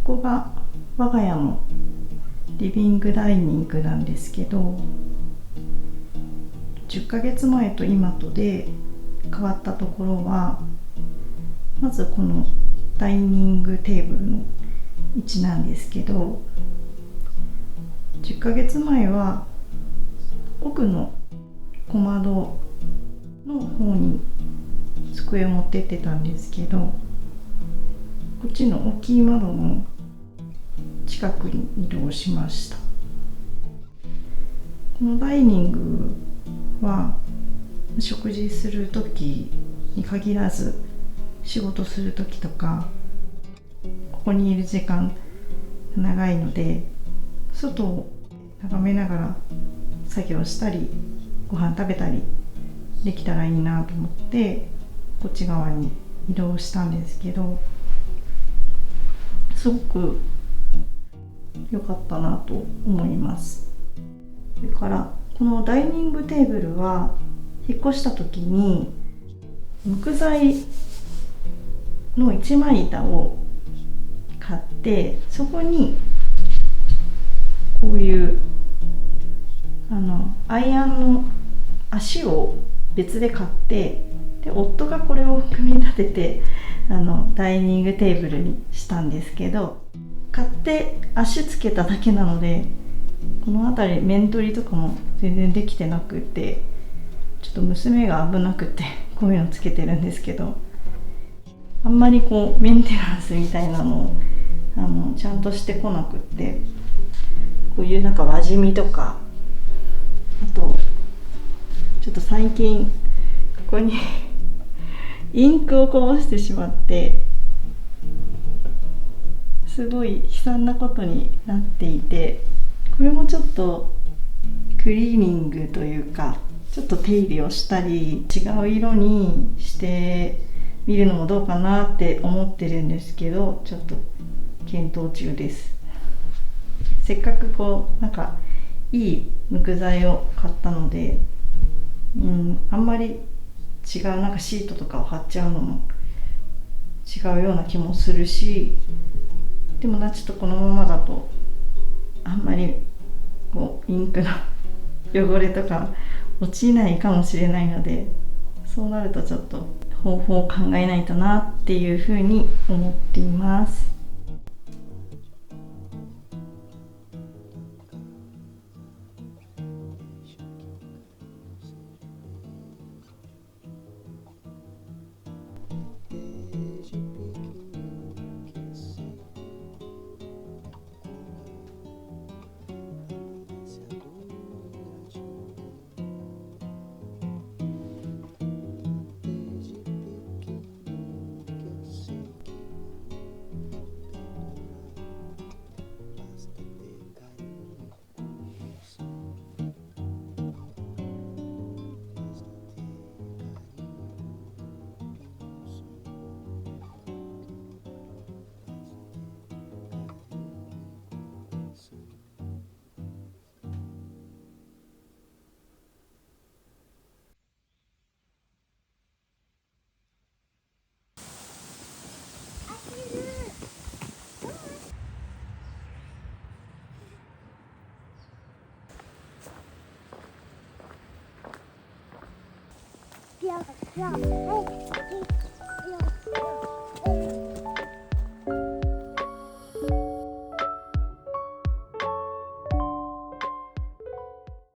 ここが我が家のリビングダイニングなんですけど、10ヶ月前と今とで変わったところは、まずこのダイニングテーブルの位置なんですけど、10ヶ月前は奥の小窓の方に机を持ってってたんですけど、こっちの大きい窓の近くに移動しました。このダイニングは食事する時に限らず、仕事する時とかここにいる時間長いので、外を眺めながら作業したりご飯食べたりできたらいいなと思ってこっち側に移動したんですけど、すごく良かったなと思います。それからこのダイニングテーブルは引っ越した時に木材の一枚板を買って、そこにこういうアイアンの足を別で買って、で夫がこれを組み立ててダイニングテーブルにしたんですけど、買って足つけただけなので、この辺り面取りとかも全然できてなくて、ちょっと娘が危なくてこういうのつけてるんですけど、あんまりこうメンテナンスみたいなのをちゃんとしてこなくって、こういうなんか輪染みとか、あとちょっと最近ここにインクをこぼしてしまって、すごい悲惨なことになっていて、これもちょっとクリーニングというか、ちょっと手入れをしたり違う色にしてみるのもどうかなって思ってるんですけど、ちょっと検討中です。せっかくこうなんかいい無垢材を買ったので、あんまり違うなんかシートとかを貼っちゃうのも違うような気もするし、でもちょっとこのままだとあんまりこうインクの汚れとか落ちないかもしれないので、そうなるとちょっと方法を考えないとなっていうふうに思っています。要要，哎。